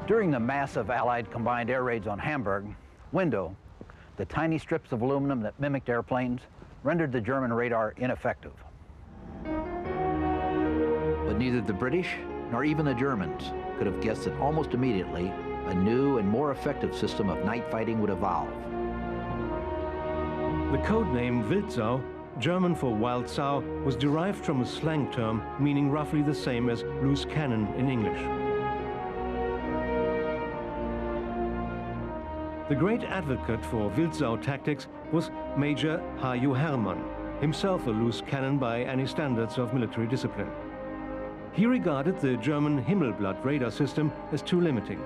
During the massive Allied combined air raids on Hamburg, Window, the tiny strips of aluminum that mimicked airplanes, rendered the German radar ineffective. But neither the British nor even the Germans could have guessed that almost immediately a new and more effective system of night fighting would evolve. The code name Wildsau, German for wild sow, was derived from a slang term meaning roughly the same as loose cannon in English. The great advocate for Wildsau tactics was Major H.U. Hermann, himself a loose cannon by any standards of military discipline. He regarded the German Himmelblatt radar system as too limiting.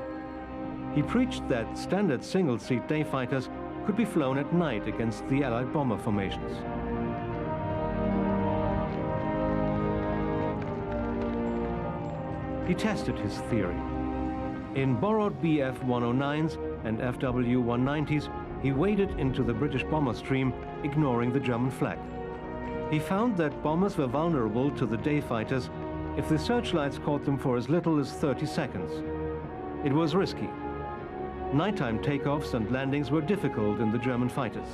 He preached that standard single-seat day fighters could be flown at night against the Allied bomber formations. He tested his theory. In borrowed Bf-109s and FW-190s, he waded into the British bomber stream, ignoring the German flag. He found that bombers were vulnerable to the day fighters if the searchlights caught them for as little as 30 seconds. It was risky. Nighttime takeoffs and landings were difficult in the German fighters.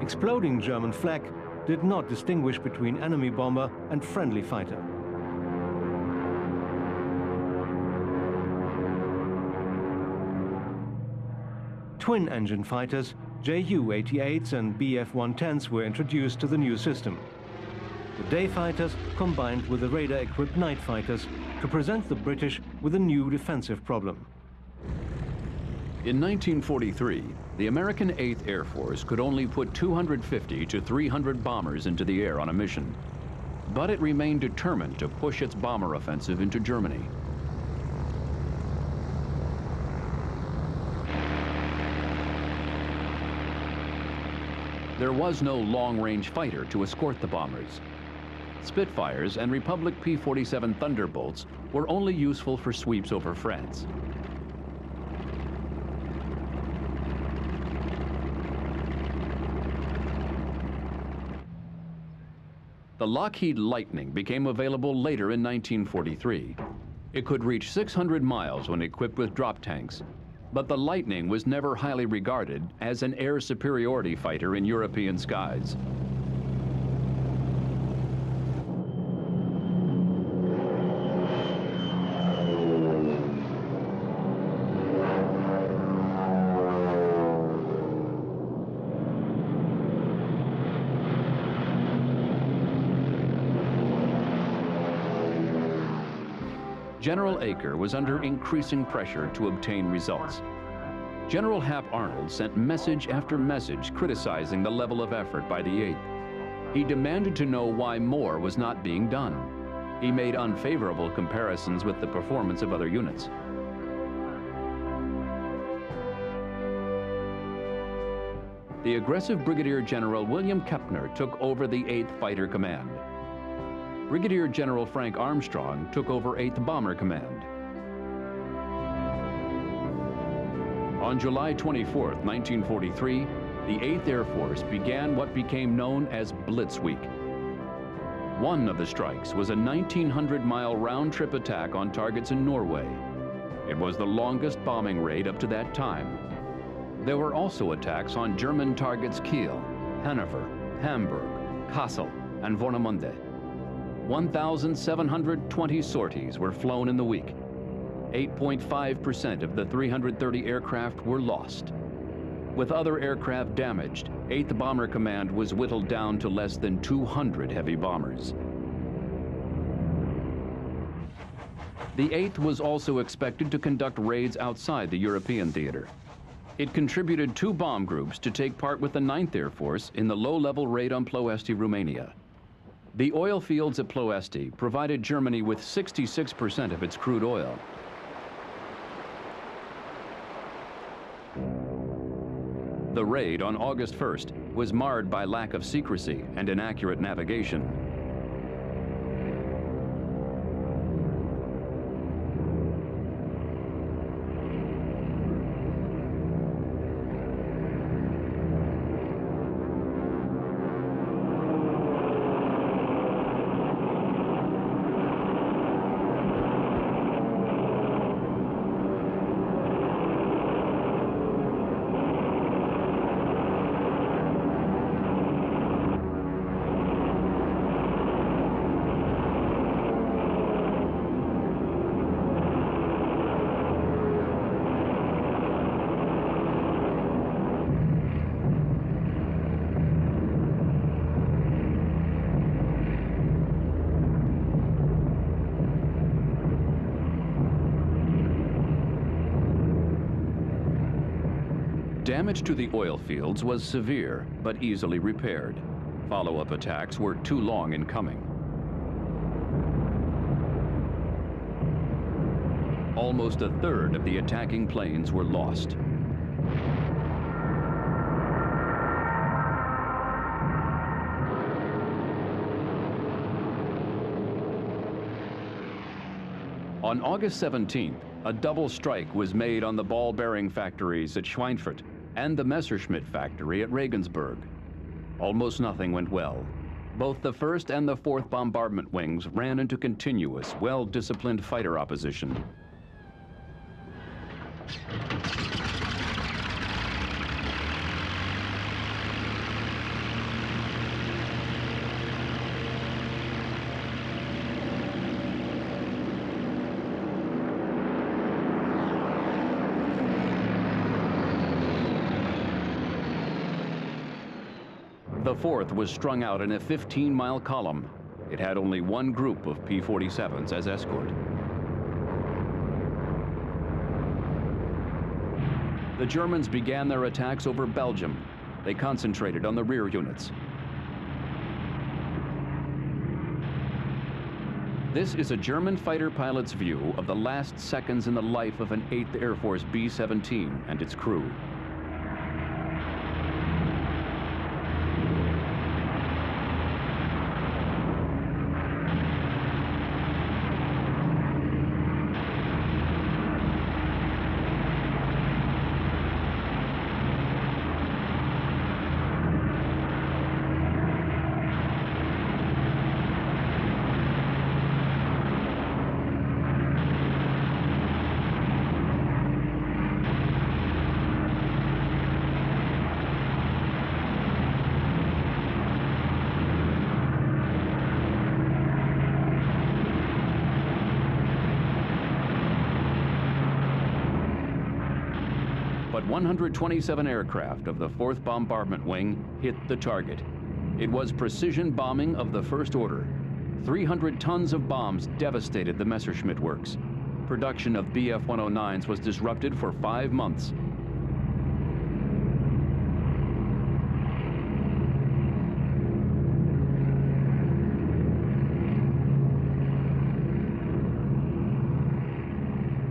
Exploding German flak did not distinguish between enemy bomber and friendly fighter. Twin-engine fighters, Ju-88s and Bf-110s were introduced to the new system. The day fighters combined with the radar-equipped night fighters to present the British with a new defensive problem. In 1943, the American 8th Air Force could only put 250 to 300 bombers into the air on a mission, but it remained determined to push its bomber offensive into Germany. There was no long-range fighter to escort the bombers. Spitfires and Republic P-47 Thunderbolts were only useful for sweeps over France. The Lockheed Lightning became available later in 1943. It could reach 600 miles when equipped with drop tanks, but the Lightning was never highly regarded as an air superiority fighter in European skies. General Acre was under increasing pressure to obtain results. General Hap Arnold sent message after message criticizing the level of effort by the 8th. He demanded to know why more was not being done. He made unfavorable comparisons with the performance of other units. The aggressive Brigadier General William Kepner took over the 8th Fighter Command. Brigadier General Frank Armstrong took over 8th Bomber Command. On July 24, 1943, the 8th Air Force began what became known as Blitz Week. One of the strikes was a 1,900-mile round-trip attack on targets in Norway. It was the longest bombing raid up to that time. There were also attacks on German targets Kiel, Hanover, Hamburg, Kassel, and Warnemünde. 1,720 sorties were flown in the week. 8.5% of the 330 aircraft were lost. With other aircraft damaged, 8th Bomber Command was whittled down to less than 200 heavy bombers. The 8th was also expected to conduct raids outside the European theater. It contributed 2 bomb groups to take part with the 9th Air Force in the low-level raid on Ploiești, Romania. The oil fields at Ploesti provided Germany with 66% of its crude oil. The raid on August 1st was marred by lack of secrecy and inaccurate navigation. Damage to the oil fields was severe, but easily repaired. Follow-up attacks were too long in coming. Almost a third of the attacking planes were lost. On August 17th, a double strike was made on the ball bearing factories at Schweinfurt and the Messerschmitt factory at Regensburg. Almost nothing went well. Both the 1st and the 4th bombardment wings ran into continuous, well-disciplined fighter opposition. The 4th was strung out in a 15-mile column. It had only one group of P-47s as escort. The Germans began their attacks over Belgium. They concentrated on the rear units. This is a German fighter pilot's view of the last seconds in the life of an 8th Air Force B-17 and its crew. But 127 aircraft of the 4th Bombardment Wing hit the target. It was precision bombing of the first order. 300 tons of bombs devastated the Messerschmitt works. Production of Bf-109s was disrupted for 5 months.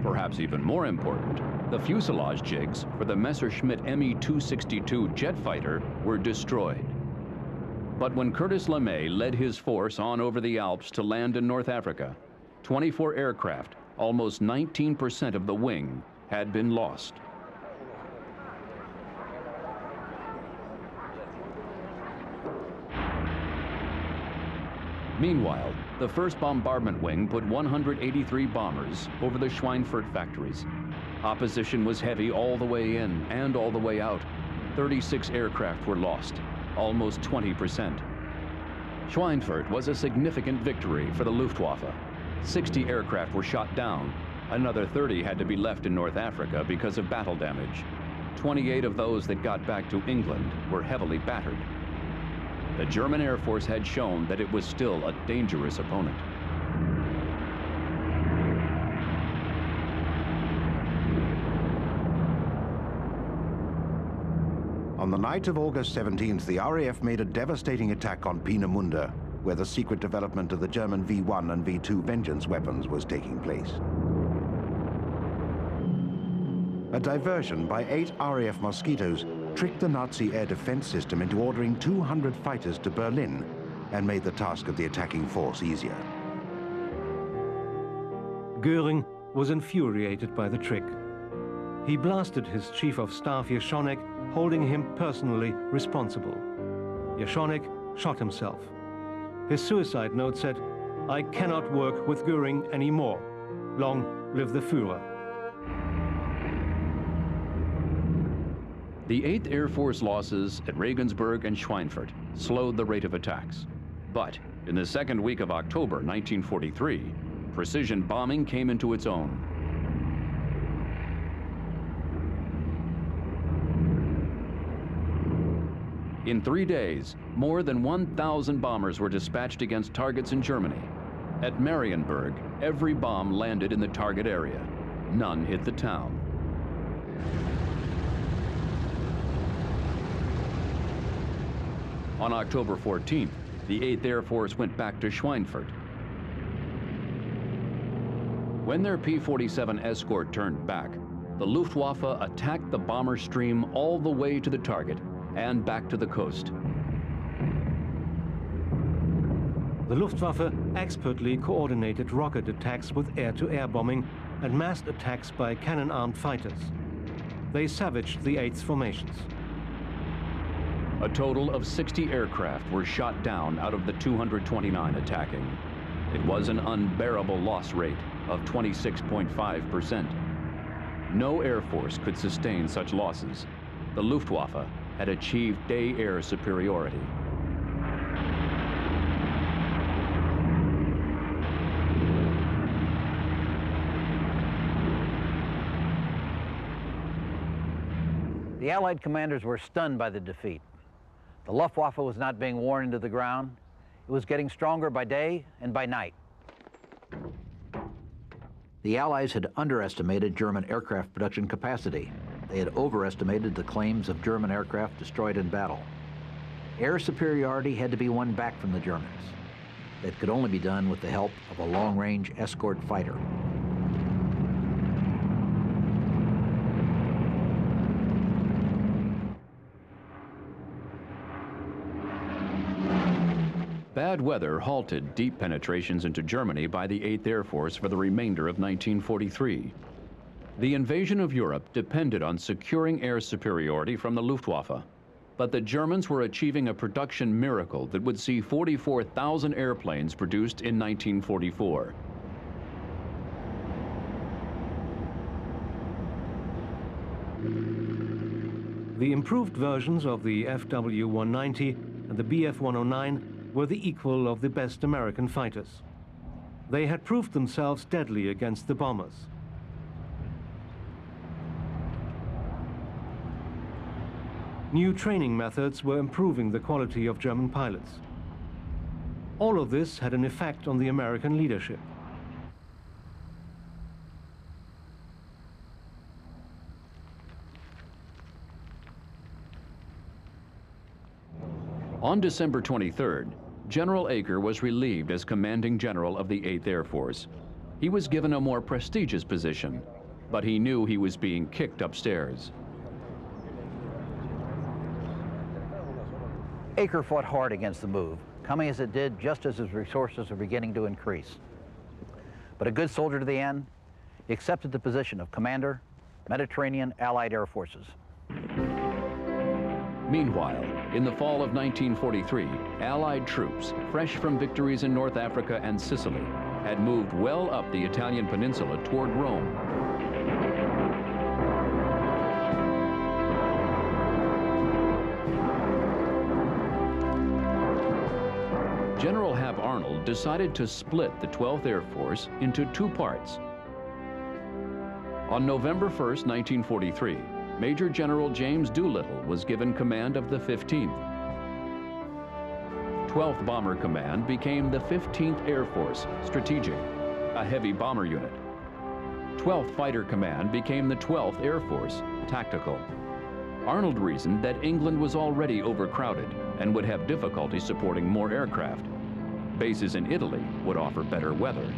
Perhaps even more important, the fuselage jigs for the Messerschmitt Me-262 jet fighter were destroyed. But when Curtis LeMay led his force on over the Alps to land in North Africa, 24 aircraft, almost 19% of the wing, had been lost. Meanwhile, the 1st Bombardment Wing put 183 bombers over the Schweinfurt factories. Opposition was heavy all the way in and all the way out. 36 aircraft were lost, almost 20%. Schweinfurt was a significant victory for the Luftwaffe. 60 aircraft were shot down. Another 30 had to be left in North Africa because of battle damage. 28 of those that got back to England were heavily battered. The German Air Force had shown that it was still a dangerous opponent. On the night of August 17th, the RAF made a devastating attack on Peenemünde. where the secret development of the German V-1 and V-2 Vengeance weapons was taking place. A diversion by 8 RAF Mosquitoes tricked the Nazi air defense system into ordering 200 fighters to Berlin and made the task of the attacking force easier. Göring was infuriated by the trick. He blasted his chief of staff Jeschonnek, holding him personally responsible. Jeschonnek shot himself. His suicide note said, "I cannot work with Göring anymore. Long live the Führer." The 8th Air Force losses at Regensburg and Schweinfurt slowed the rate of attacks. But in the second week of October 1943, precision bombing came into its own. In 3 days, more than 1,000 bombers were dispatched against targets in Germany. At Marienburg, every bomb landed in the target area. None hit the town. On October 14th, the 8th Air Force went back to Schweinfurt. When their P-47 escort turned back, the Luftwaffe attacked the bomber stream all the way to the target and back to the coast. The Luftwaffe expertly coordinated rocket attacks with air-to-air bombing and massed attacks by cannon-armed fighters. They savaged the 8th formations. A total of 60 aircraft were shot down out of the 229 attacking. It was an unbearable loss rate of 26.5%. No Air Force could sustain such losses. The Luftwaffe had achieved day-air superiority. The Allied commanders were stunned by the defeat. The Luftwaffe was not being worn into the ground. It was getting stronger by day and by night. The Allies had underestimated German aircraft production capacity. They had overestimated the claims of German aircraft destroyed in battle. Air superiority had to be won back from the Germans. That could only be done with the help of a long-range escort fighter. Bad weather halted deep penetrations into Germany by the 8th Air Force for the remainder of 1943. The invasion of Europe depended on securing air superiority from the Luftwaffe, but the Germans were achieving a production miracle that would see 44,000 airplanes produced in 1944. The improved versions of the FW-190 and the Bf-109 were the equal of the best American fighters. They had proved themselves deadly against the bombers. New training methods were improving the quality of German pilots. All of this had an effect on the American leadership. On December 23rd, General Aker was relieved as commanding general of the 8th Air Force. He was given a more prestigious position, but he knew he was being kicked upstairs. Aker fought hard against the move, coming as it did just as his resources were beginning to increase. But a good soldier to the end, he accepted the position of Commander, Mediterranean Allied Air Forces. Meanwhile, in the fall of 1943, Allied troops, fresh from victories in North Africa and Sicily, had moved well up the Italian peninsula toward Rome. General Hap Arnold decided to split the 12th Air Force into 2 parts. On November 1st, 1943, Major General James Doolittle was given command of the 15th. 12th Bomber Command became the 15th Air Force, Strategic, a heavy bomber unit. 12th Fighter Command became the 12th Air Force, Tactical. Arnold reasoned that England was already overcrowded and would have difficulty supporting more aircraft. bases in Italy would offer better weather.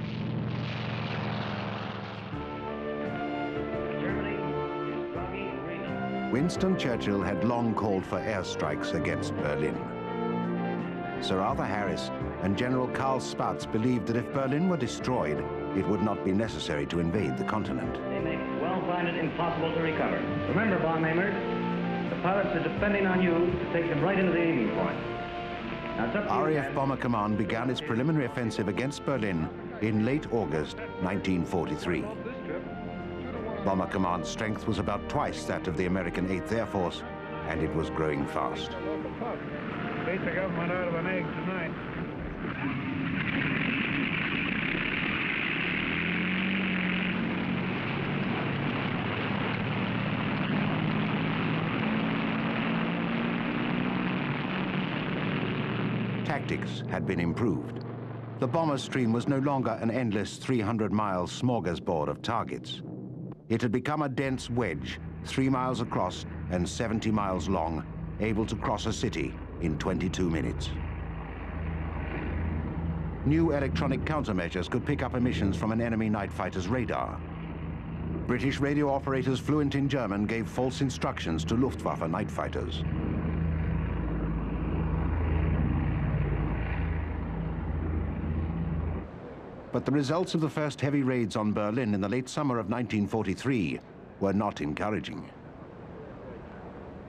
Winston Churchill had long called for airstrikes against Berlin. Sir Arthur Harris and General Karl Spaatz believed that if Berlin were destroyed, it would not be necessary to invade the continent. They may well find it impossible to recover. Remember, bomb aimers, the pilots are depending on you to take them right into the aiming point. Now, it's up to you, RAF guys. Bomber Command began its preliminary offensive against Berlin in late August 1943. Bomber Command's strength was about twice that of the American 8th Air Force, and it was growing fast. Beat the government out of an egg tonight. Tactics had been improved. The bomber stream was no longer an endless 300-mile smorgasbord of targets. It had become a dense wedge, 3 miles across and 70 miles long, able to cross a city in 22 minutes. New electronic countermeasures could pick up emissions from an enemy night fighter's radar. British radio operators fluent in German gave false instructions to Luftwaffe night fighters. But the results of the first heavy raids on Berlin in the late summer of 1943 were not encouraging.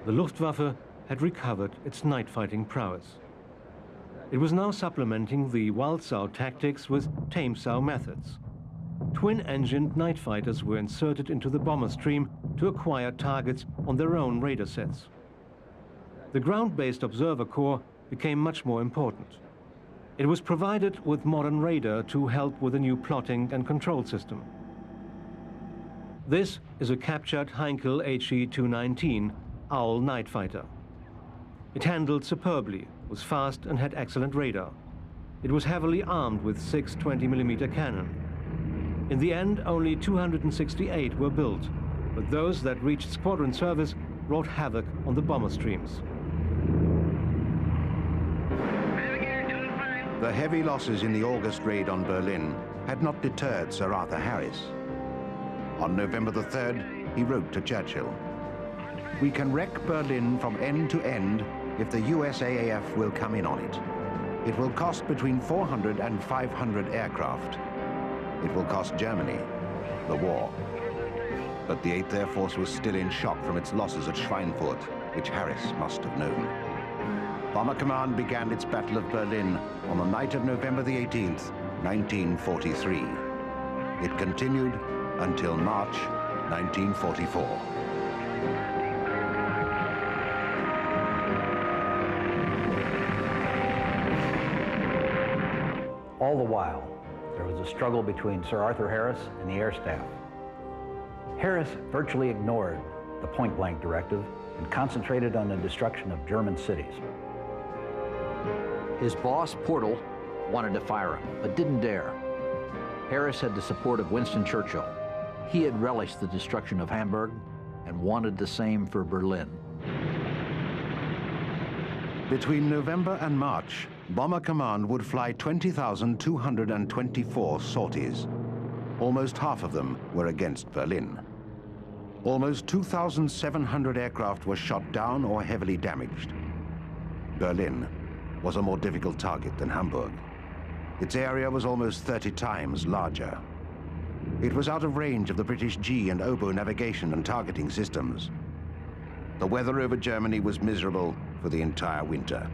The Luftwaffe had recovered its night fighting prowess. It was now supplementing the Walsau tactics with Tamesau methods. Twin-engined night fighters were inserted into the bomber stream to acquire targets on their own radar sets. The ground-based observer corps became much more important. It was provided with modern radar to help with a new plotting and control system. This is a captured Heinkel HE-219 Owl night fighter. It handled superbly, was fast and had excellent radar. It was heavily armed with 6 20mm cannon. In the end, only 268 were built, but those that reached squadron service wrought havoc on the bomber streams. The heavy losses in the August raid on Berlin had not deterred Sir Arthur Harris. On November the 3rd, he wrote to Churchill, "We can wreck Berlin from end to end if the USAAF will come in on it. It will cost between 400 and 500 aircraft. It will cost Germany the war." But the 8th Air Force was still in shock from its losses at Schweinfurt, which Harris must have known. Bomber Command began its Battle of Berlin on the night of November the 18th, 1943. It continued until March 1944. All the while, there was a struggle between Sir Arthur Harris and the Air Staff. Harris virtually ignored the point-blank directive and concentrated on the destruction of German cities. His boss, Portal, wanted to fire him, but didn't dare. Harris had the support of Winston Churchill. He had relished the destruction of Hamburg and wanted the same for Berlin. Between November and March, Bomber Command would fly 20,224 sorties. Almost half of them were against Berlin. Almost 2,700 aircraft were shot down or heavily damaged. Berlin was a more difficult target than Hamburg. Its area was almost 30 times larger. It was out of range of the British G and oboe navigation and targeting systems. The weather over Germany was miserable for the entire winter.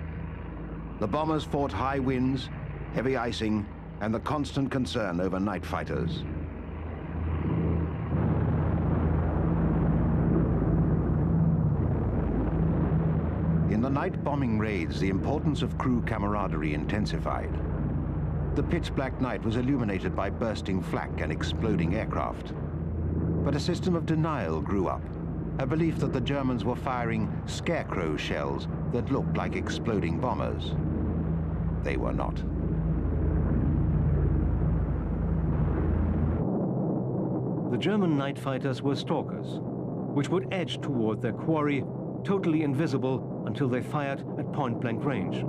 The bombers fought high winds, heavy icing, and the constant concern over night fighters. In the night bombing raids, the importance of crew camaraderie intensified. The pitch black night was illuminated by bursting flak and exploding aircraft. But a system of denial grew up, a belief that the Germans were firing scarecrow shells that looked like exploding bombers. They were not. The German night fighters were stalkers, which would edge toward their quarry, totally invisible until they fired at point-blank range.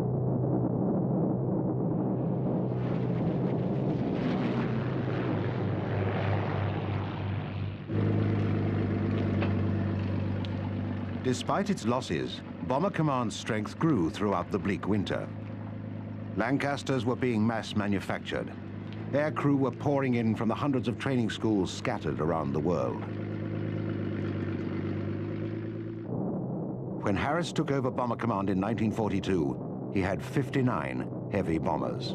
Despite its losses, Bomber Command's strength grew throughout the bleak winter. Lancasters were being mass manufactured. Air crew were pouring in from the hundreds of training schools scattered around the world. When Harris took over Bomber Command in 1942, he had 59 heavy bombers.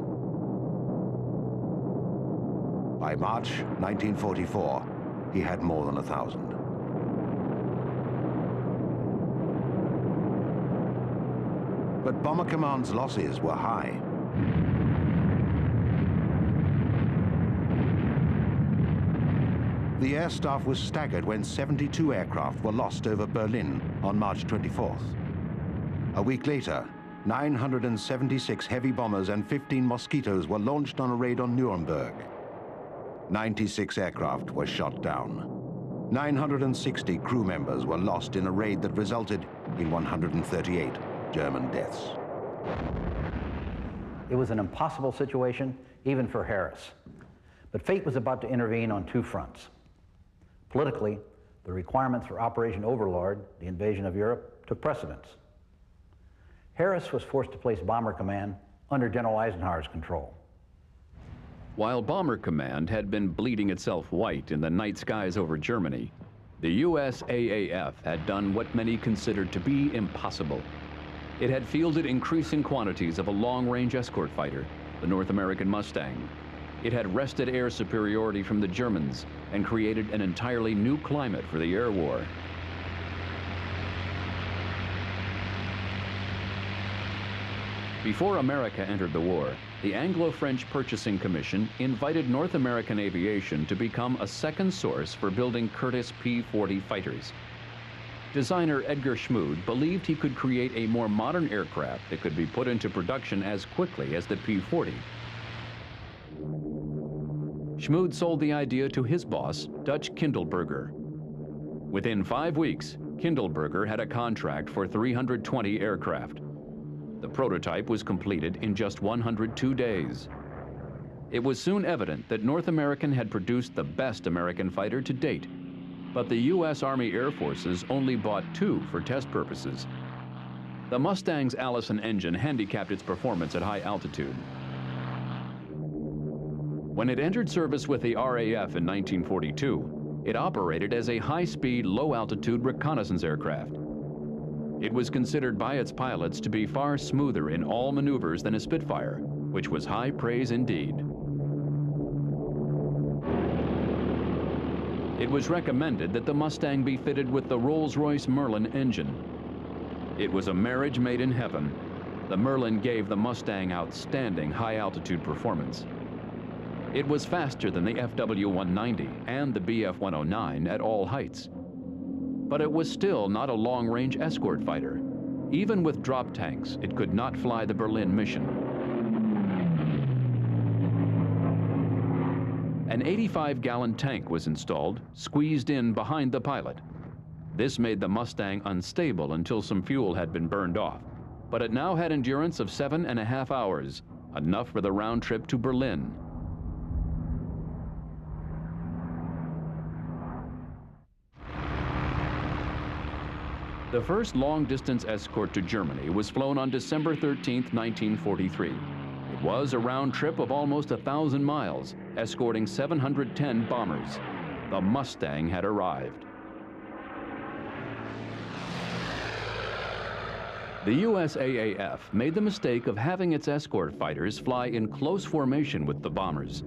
By March 1944, he had more than 1,000. But Bomber Command's losses were high. The air staff was staggered when 72 aircraft were lost over Berlin on March 24th. A week later, 976 heavy bombers and 15 Mosquitoes were launched on a raid on Nuremberg. 96 aircraft were shot down. 960 crew members were lost in a raid that resulted in 138 German deaths. It was an impossible situation, even for Harris. But fate was about to intervene on two fronts. Politically, the requirements for Operation Overlord, the invasion of Europe, took precedence. Harris was forced to place Bomber Command under General Eisenhower's control. While Bomber Command had been bleeding itself white in the night skies over Germany, the USAAF had done what many considered to be impossible. It had fielded increasing quantities of a long-range escort fighter, the North American Mustang. It had wrested air superiority from the Germans and created an entirely new climate for the air war. Before America entered the war, the Anglo-French Purchasing Commission invited North American aviation to become a second source for building Curtiss P-40 fighters. Designer Edgar Schmood believed he could create a more modern aircraft that could be put into production as quickly as the P-40. Schmood sold the idea to his boss, Dutch Kindleberger. Within 5 weeks, Kindleberger had a contract for 320 aircraft. The prototype was completed in just 102 days. It was soon evident that North American had produced the best American fighter to date, but the U.S. Army Air Forces only bought 2 for test purposes. The Mustang's Allison engine handicapped its performance at high altitude. When it entered service with the RAF in 1942, it operated as a high-speed, low-altitude reconnaissance aircraft. It was considered by its pilots to be far smoother in all maneuvers than a Spitfire, which was high praise indeed. It was recommended that the Mustang be fitted with the Rolls-Royce Merlin engine. It was a marriage made in heaven. The Merlin gave the Mustang outstanding high-altitude performance. It was faster than the FW-190 and the BF-109 at all heights. But it was still not a long-range escort fighter. Even with drop tanks, it could not fly the Berlin mission. An 85-gallon tank was installed, squeezed in behind the pilot. This made the Mustang unstable until some fuel had been burned off, but it now had endurance of 7.5 hours, enough for the round trip to Berlin. The first long-distance escort to Germany was flown on December 13, 1943. It was a round trip of almost 1,000 miles, escorting 710 bombers. The Mustang had arrived. The USAAF made the mistake of having its escort fighters fly in close formation with the bombers.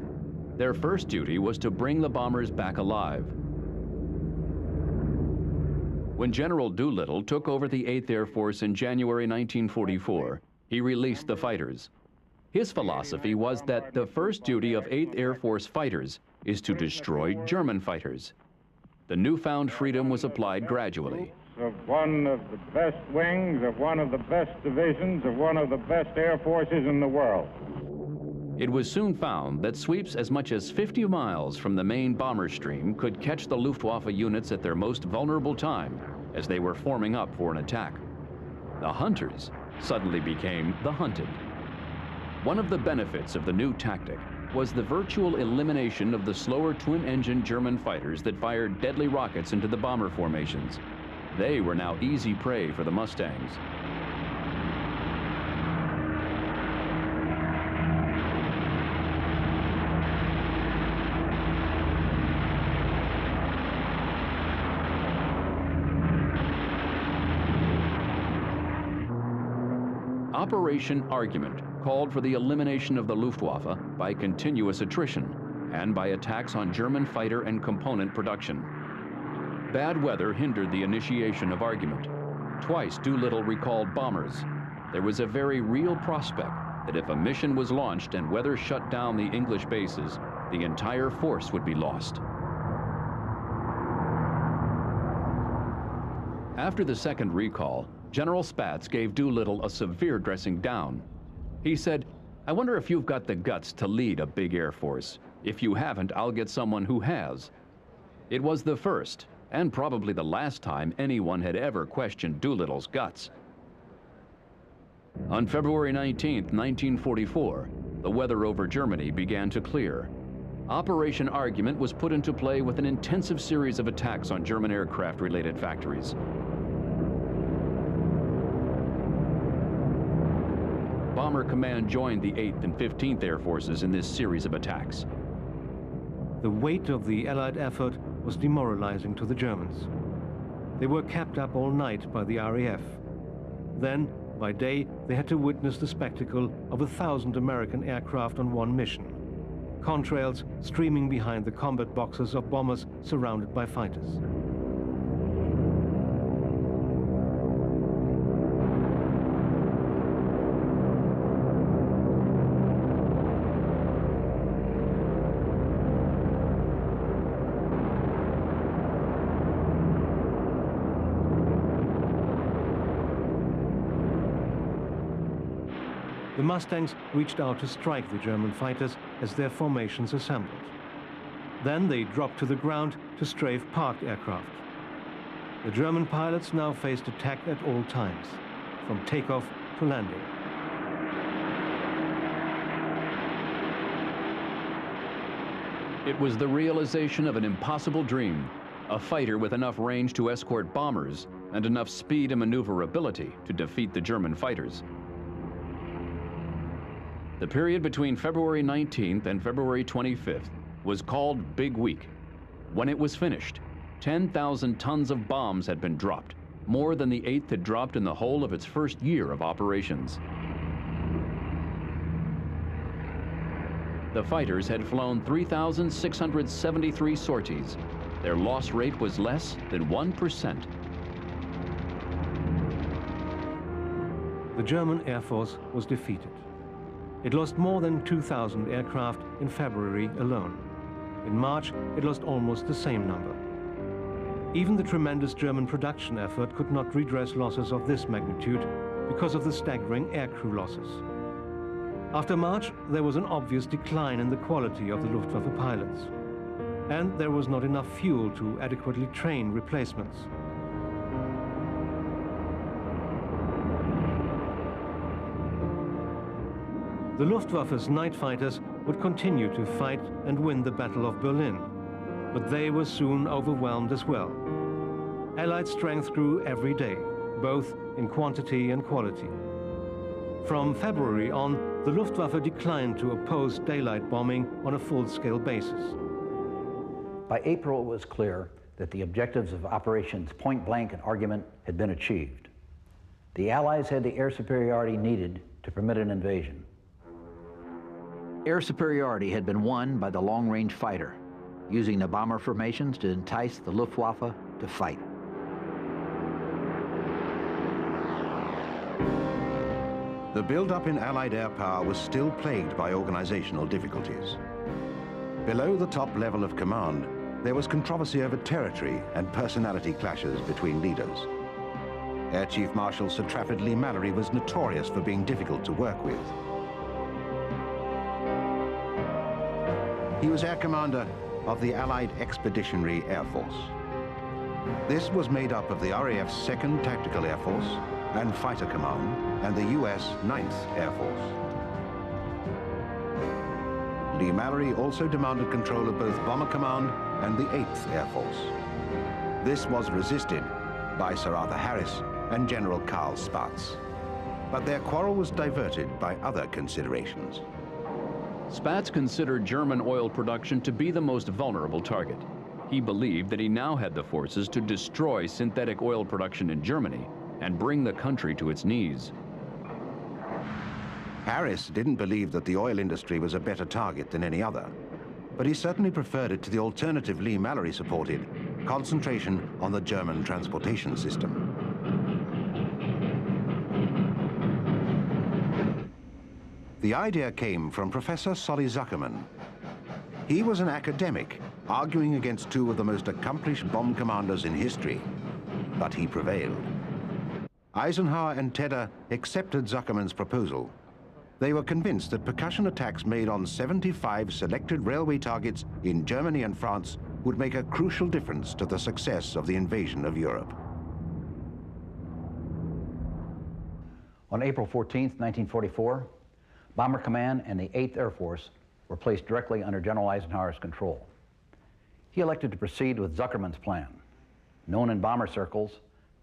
Their first duty was to bring the bombers back alive. When General Doolittle took over the 8th Air Force in January 1944, he released the fighters. His philosophy was that the first duty of 8th Air Force fighters is to destroy German fighters. The newfound freedom was applied gradually. Of one of the best wings, of one of the best divisions, of one of the best air forces in the world. It was soon found that sweeps as much as 50 miles from the main bomber stream could catch the Luftwaffe units at their most vulnerable time as they were forming up for an attack. The hunters suddenly became the hunted. One of the benefits of the new tactic was the virtual elimination of the slower twin-engine German fighters that fired deadly rockets into the bomber formations. They were now easy prey for the Mustangs. Operation Argument called for the elimination of the Luftwaffe by continuous attrition and by attacks on German fighter and component production. Bad weather hindered the initiation of Argument. Twice Doolittle recalled bombers. There was a very real prospect that if a mission was launched and weather shut down the English bases, the entire force would be lost. After the second recall, General Spaatz gave Doolittle a severe dressing down. He said, "I wonder if you've got the guts to lead a big Air Force. If you haven't, I'll get someone who has." It was the first, and probably the last time anyone had ever questioned Doolittle's guts. On February 19, 1944, the weather over Germany began to clear. Operation Argument was put into play with an intensive series of attacks on German aircraft-related factories. Bomber Command joined the 8th and 15th Air Forces in this series of attacks. The weight of the Allied effort was demoralizing to the Germans. They were kept up all night by the RAF. Then, by day, they had to witness the spectacle of 1,000 American aircraft on one mission. Contrails streaming behind the combat boxes of bombers surrounded by fighters. The Mustangs reached out to strike the German fighters as their formations assembled. Then they dropped to the ground to strafe parked aircraft. The German pilots now faced attack at all times, from takeoff to landing. It was the realization of an impossible dream, a fighter with enough range to escort bombers and enough speed and maneuverability to defeat the German fighters. The period between February 19th and February 25th was called Big Week. When it was finished, 10,000 tons of bombs had been dropped, more than the 8th had dropped in the whole of its first year of operations. The fighters had flown 3,673 sorties. Their loss rate was less than 1%. The German Air Force was defeated. It lost more than 2,000 aircraft in February alone. In March, it lost almost the same number. Even the tremendous German production effort could not redress losses of this magnitude because of the staggering aircrew losses. After March, there was an obvious decline in the quality of the Luftwaffe pilots. And there was not enough fuel to adequately train replacements. The Luftwaffe's night fighters would continue to fight and win the Battle of Berlin, but they were soon overwhelmed as well. Allied strength grew every day, both in quantity and quality. From February on, the Luftwaffe declined to oppose daylight bombing on a full-scale basis. By April, it was clear that the objectives of Operations Point Blank and Argument had been achieved. The Allies had the air superiority needed to permit an invasion. Air superiority had been won by the long-range fighter, using the bomber formations to entice the Luftwaffe to fight. The build-up in Allied air power was still plagued by organizational difficulties. Below the top level of command, there was controversy over territory and personality clashes between leaders. Air Chief Marshal Sir Trafford Leigh-Mallory was notorious for being difficult to work with. He was Air Commander of the Allied Expeditionary Air Force. This was made up of the RAF's 2nd Tactical Air Force and Fighter Command and the US 9th Air Force. Leigh-Mallory also demanded control of both Bomber Command and the 8th Air Force. This was resisted, by Sir Arthur Harris and General Karl Spaatz. But their quarrel was diverted by other considerations. Spaatz considered German oil production to be the most vulnerable target. He believed that he now had the forces to destroy synthetic oil production in Germany and bring the country to its knees. Harris didn't believe that the oil industry was a better target than any other, but he certainly preferred it to the alternative Lee-Mallory supported, concentration on the German transportation system. The idea came from Professor Solly Zuckerman. He was an academic, arguing against two of the most accomplished bomb commanders in history, but he prevailed. Eisenhower and Tedder accepted Zuckerman's proposal. They were convinced that percussion attacks made on 75 selected railway targets in Germany and France would make a crucial difference to the success of the invasion of Europe. On April 14, 1944, Bomber Command and the 8th Air Force were placed directly under General Eisenhower's control. He elected to proceed with Zuckerman's plan, known in bomber circles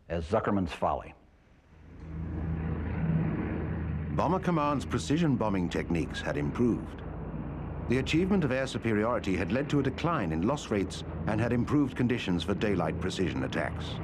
as Zuckerman's Folly. Bomber Command's precision bombing techniques had improved. The achievement of air superiority had led to a decline in loss rates and had improved conditions for daylight precision attacks.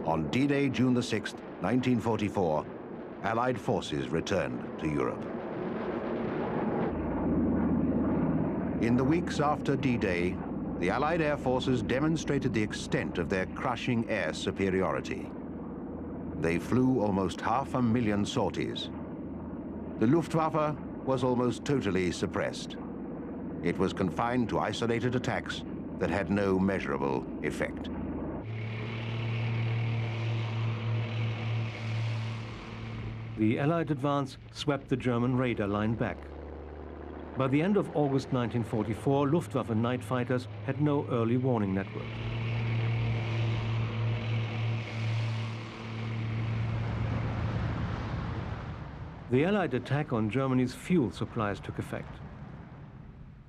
On D-Day, June the 6th, 1944, Allied forces returned to Europe. In the weeks after D-Day, the Allied air forces demonstrated the extent of their crushing air superiority. They flew almost 500,000 sorties. The Luftwaffe was almost totally suppressed. It was confined to isolated attacks that had no measurable effect. The Allied advance swept the German radar line back. By the end of August 1944, Luftwaffe night fighters had no early warning network. The Allied attack on Germany's fuel supplies took effect.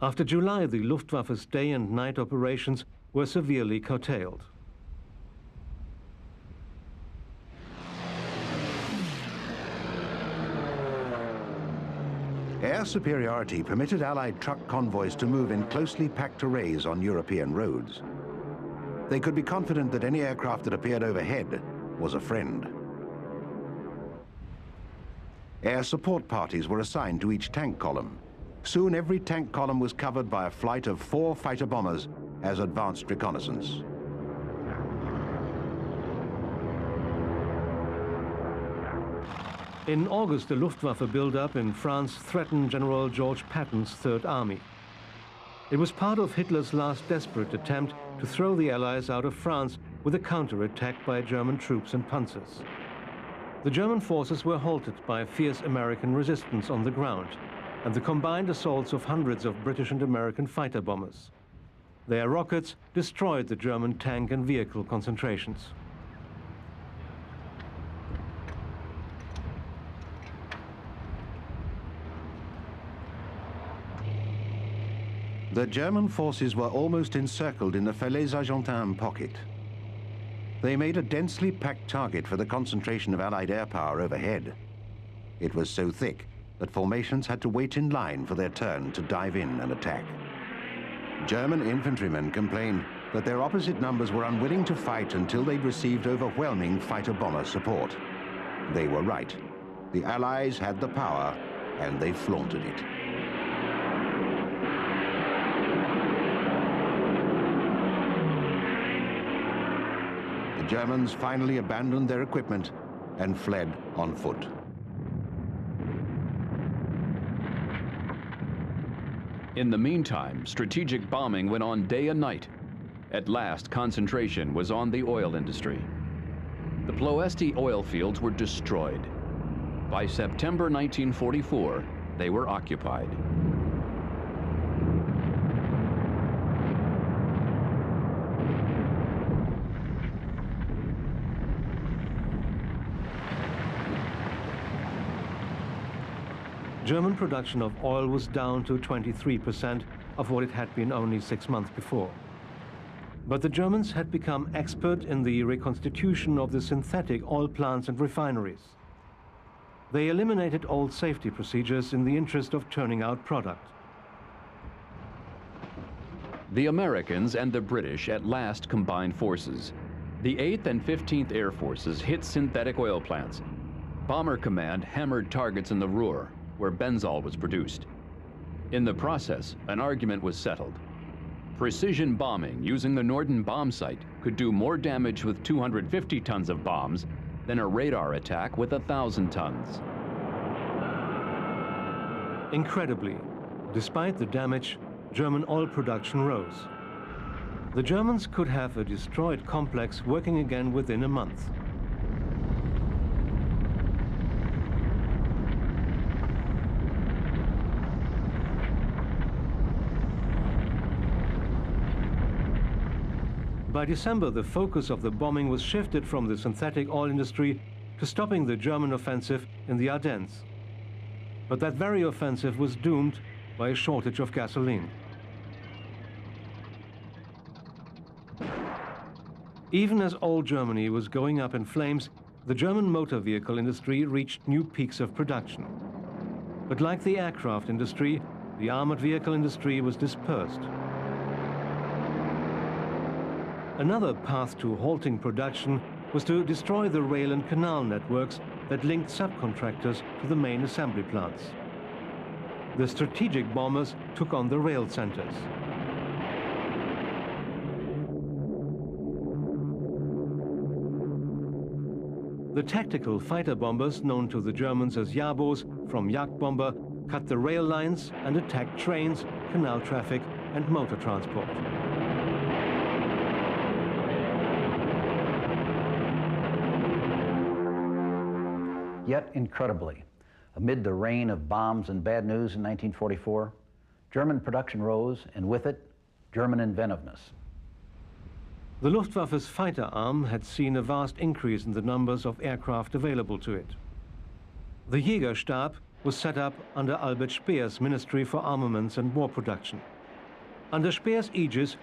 After July, the Luftwaffe's day and night operations were severely curtailed. Air superiority permitted Allied truck convoys to move in closely packed arrays on European roads. They could be confident that any aircraft that appeared overhead was a friend. Air support parties were assigned to each tank column. Soon every tank column was covered by a flight of 4 fighter bombers as advanced reconnaissance. In August, the Luftwaffe build-up in France threatened General George Patton's Third Army. It was part of Hitler's last desperate attempt to throw the Allies out of France with a counterattack by German troops and panzers. The German forces were halted by fierce American resistance on the ground and the combined assaults of hundreds of British and American fighter bombers. Their rockets destroyed the German tank and vehicle concentrations. The German forces were almost encircled in the Falaise-Argentin pocket. They made a densely packed target for the concentration of Allied air power overhead. It was so thick that formations had to wait in line for their turn to dive in and attack. German infantrymen complained that their opposite numbers were unwilling to fight until they'd received overwhelming fighter-bomber support. They were right. The Allies had the power, and they flaunted it. The Germans finally abandoned their equipment and fled on foot. In the meantime, strategic bombing went on day and night. At last, concentration was on the oil industry. The Ploesti oil fields were destroyed. By September 1944, they were occupied. German production of oil was down to 23% of what it had been only 6 months before. But the Germans had become expert in the reconstitution of the synthetic oil plants and refineries. They eliminated old safety procedures in the interest of turning out product. The Americans and the British at last combined forces. The 8th and 15th Air Forces hit synthetic oil plants. Bomber Command hammered targets in the Ruhr, where benzol was produced. In the process, an argument was settled. Precision bombing using the Norden bomb sight could do more damage with 250 tons of bombs than a radar attack with 1,000 tons. Incredibly, despite the damage, German oil production rose. The Germans could have a destroyed complex working again within a month. By December, the focus of the bombing was shifted from the synthetic oil industry to stopping the German offensive in the Ardennes. But that very offensive was doomed by a shortage of gasoline. Even as all Germany was going up in flames, the German motor vehicle industry reached new peaks of production. But like the aircraft industry, the armored vehicle industry was dispersed. Another path to halting production was to destroy the rail and canal networks that linked subcontractors to the main assembly plants. The strategic bombers took on the rail centers. The tactical fighter bombers, known to the Germans as Jabos, from Jagdbomber, cut the rail lines and attacked trains, canal traffic and motor transport. Yet, incredibly, amid the rain of bombs and bad news in 1944, German production rose, and with it, German inventiveness. The Luftwaffe's fighter arm had seen a vast increase in the numbers of aircraft available to it. The Jägerstab was set up under Albert Speer's Ministry for Armaments and War Production. Under Speer's aegis,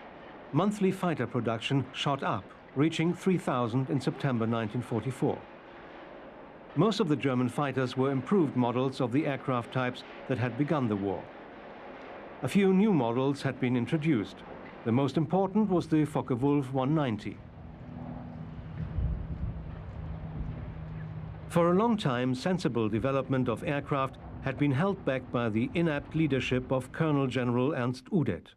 monthly fighter production shot up, reaching 3,000 in September 1944. Most of the German fighters were improved models of the aircraft types that had begun the war. A few new models had been introduced. The most important was the Focke-Wulf 190. For a long time, sensible development of aircraft had been held back by the inept leadership of Colonel General Ernst Udet.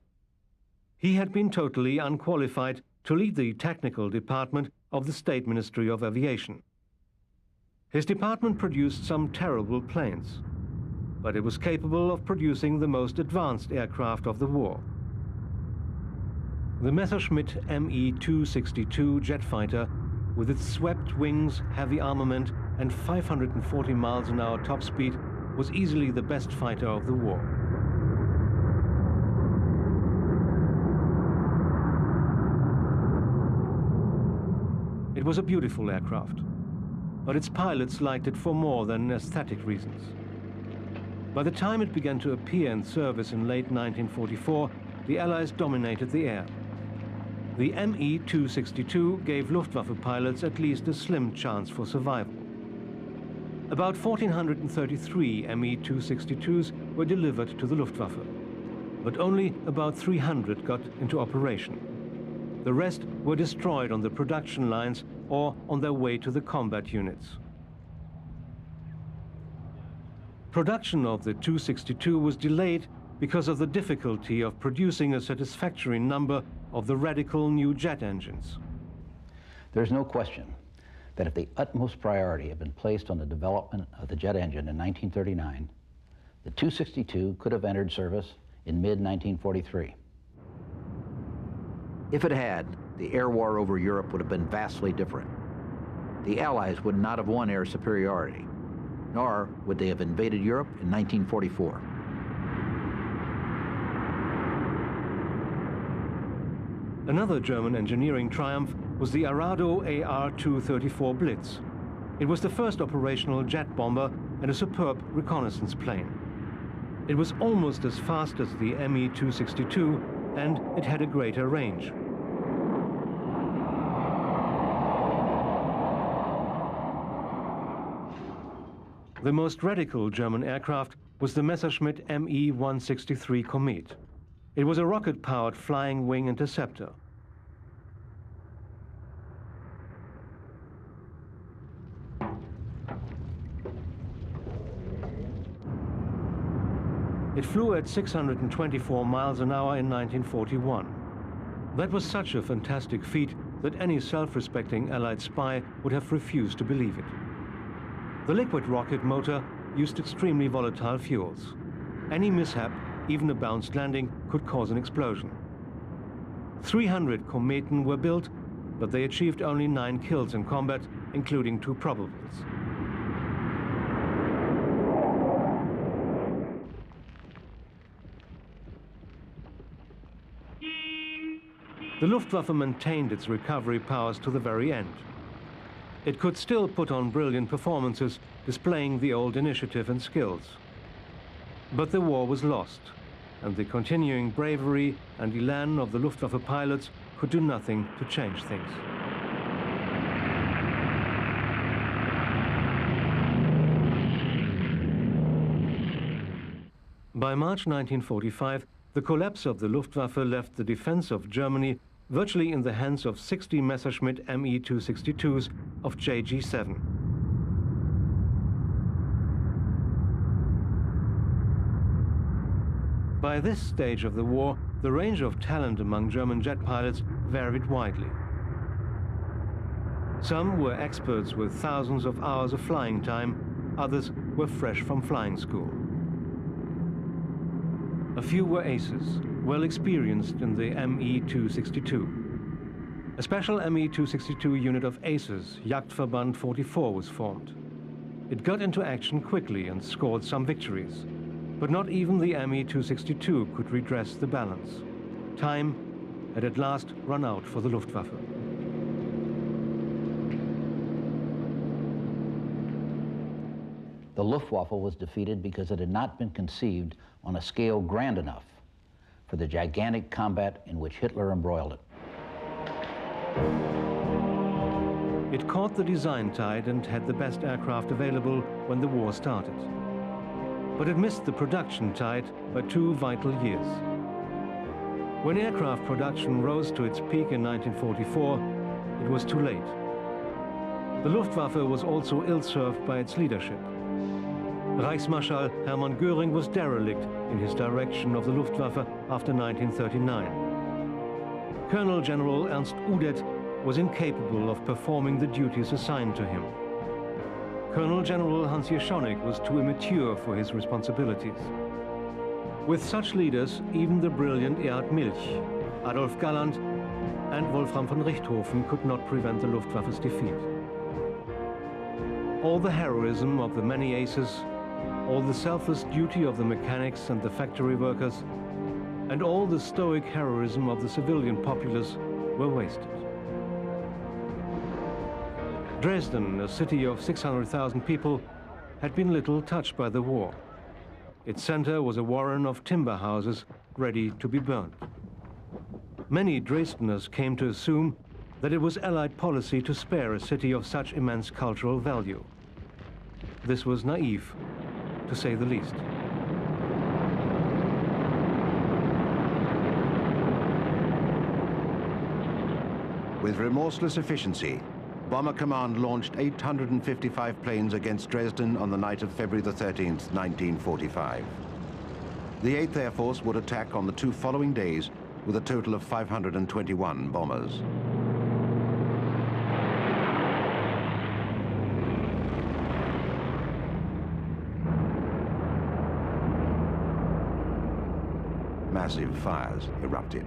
He had been totally unqualified to lead the technical department of the State Ministry of Aviation. His department produced some terrible planes, but it was capable of producing the most advanced aircraft of the war. The Messerschmitt Me-262 jet fighter, with its swept wings, heavy armament, and 540 miles an hour top speed, was easily the best fighter of the war. It was a beautiful aircraft, but its pilots liked it for more than aesthetic reasons. By the time it began to appear in service in late 1944, the Allies dominated the air. The Me-262 gave Luftwaffe pilots at least a slim chance for survival. About 1,433 Me-262s were delivered to the Luftwaffe, but only about 300 got into operation. The rest were destroyed on the production lines or on their way to the combat units. Production of the 262 was delayed because of the difficulty of producing a satisfactory number of the radical new jet engines. There's no question that if the utmost priority had been placed on the development of the jet engine in 1939, the 262 could have entered service in mid-1943. If it had, the air war over Europe would have been vastly different. The Allies would not have won air superiority, nor would they have invaded Europe in 1944. Another German engineering triumph was the Arado AR-234 Blitz. It was the first operational jet bomber and a superb reconnaissance plane. It was almost as fast as the Me-262, and it had a greater range. The most radical German aircraft was the Messerschmitt Me-163 Komet. It was a rocket-powered flying wing interceptor. It flew at 624 miles an hour in 1941. That was such a fantastic feat that any self-respecting Allied spy would have refused to believe it. The liquid rocket motor used extremely volatile fuels. Any mishap, even a bounced landing, could cause an explosion. 300 Kometen were built, but they achieved only 9 kills in combat, including 2 probables. The Luftwaffe maintained its recovery powers to the very end. It could still put on brilliant performances, displaying the old initiative and skills. But the war was lost, and the continuing bravery and elan of the Luftwaffe pilots could do nothing to change things. By March 1945, the collapse of the Luftwaffe left the defense of Germany virtually in the hands of 60 Messerschmitt Me-262s of JG7. By this stage of the war, the range of talent among German jet pilots varied widely. Some were experts with thousands of hours of flying time, others were fresh from flying school. A few were aces, well experienced in the Me-262. A special Me-262 unit of aces, Jagdverband 44, was formed. It got into action quickly and scored some victories. But not even the Me-262 could redress the balance. Time had at last run out for the Luftwaffe. The Luftwaffe was defeated because it had not been conceived on a scale grand enough for the gigantic combat in which Hitler embroiled it. It caught the design tide and had the best aircraft available when the war started. But it missed the production tide by 2 vital years. When aircraft production rose to its peak in 1944, it was too late. The Luftwaffe was also ill-served by its leadership. Reichsmarschall Hermann Göring was derelict in his direction of the Luftwaffe after 1939. Colonel General Ernst Udet was incapable of performing the duties assigned to him. Colonel General Hans Jeschonek was too immature for his responsibilities. With such leaders, even the brilliant Erhard Milch, Adolf Galland, and Wolfram von Richthofen could not prevent the Luftwaffe's defeat. All the heroism of the many aces, all the selfless duty of the mechanics and the factory workers, and all the stoic heroism of the civilian populace were wasted. Dresden, a city of 600,000 people, had been little touched by the war. Its center was a warren of timber houses ready to be burned. Many Dresdeners came to assume that it was Allied policy to spare a city of such immense cultural value. This was naive, to say the least. With remorseless efficiency, Bomber Command launched 855 planes against Dresden on the night of February the 13th, 1945. The 8th Air Force would attack on the 2 following days with a total of 521 bombers. Massive fires erupted.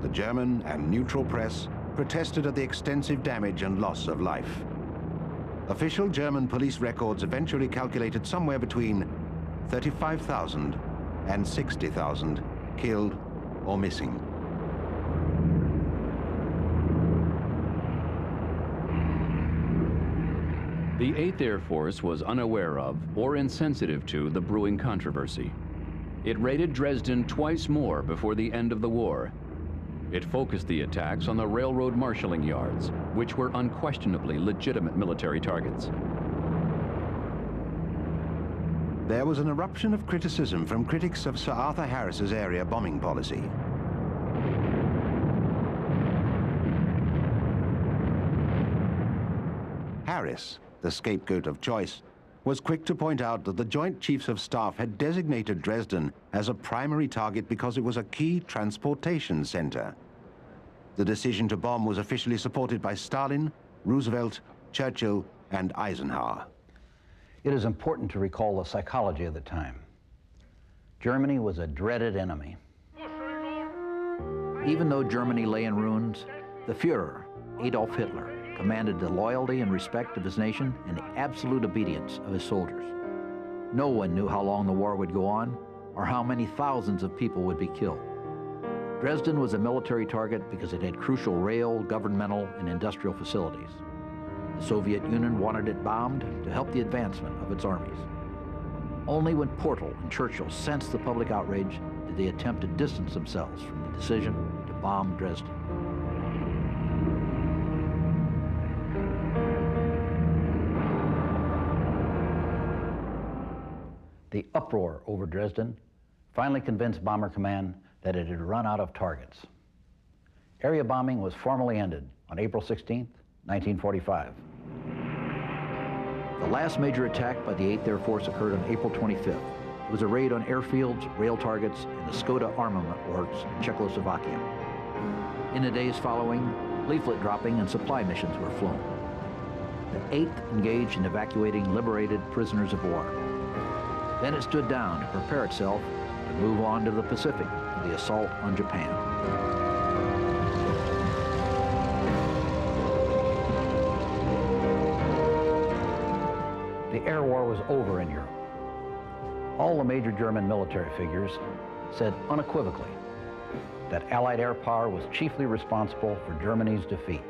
The German and neutral press protested at the extensive damage and loss of life. Official German police records eventually calculated somewhere between 35,000 and 60,000 killed or missing. The 8th Air Force was unaware of or insensitive to the brewing controversy. It raided Dresden twice more before the end of the war. It focused the attacks on the railroad marshalling yards, which were unquestionably legitimate military targets. There was an eruption of criticism from critics of Sir Arthur Harris's area bombing policy. Harris, the scapegoat of choice, was quick to point out that the Joint Chiefs of Staff had designated Dresden as a primary target because it was a key transportation center. The decision to bomb was officially supported by Stalin, Roosevelt, Churchill, and Eisenhower. It is important to recall the psychology of the time. Germany was a dreaded enemy. Even though Germany lay in ruins, the Führer, Adolf Hitler, commanded the loyalty and respect of his nation and the absolute obedience of his soldiers. No one knew how long the war would go on or how many thousands of people would be killed. Dresden was a military target because it had crucial rail, governmental, and industrial facilities. The Soviet Union wanted it bombed to help the advancement of its armies. Only when Portal and Churchill sensed the public outrage did they attempt to distance themselves from the decision to bomb Dresden. The uproar over Dresden finally convinced Bomber Command that it had run out of targets. Area bombing was formally ended on April 16, 1945. The last major attack by the 8th Air Force occurred on April 25th. It was a raid on airfields, rail targets, and the Skoda armament works in Czechoslovakia. In the days following, leaflet dropping and supply missions were flown. The 8th engaged in evacuating liberated prisoners of war. Then it stood down to prepare itself to move on to the Pacific for the assault on Japan. The air war was over in Europe. All the major German military figures said unequivocally that Allied air power was chiefly responsible for Germany's defeat.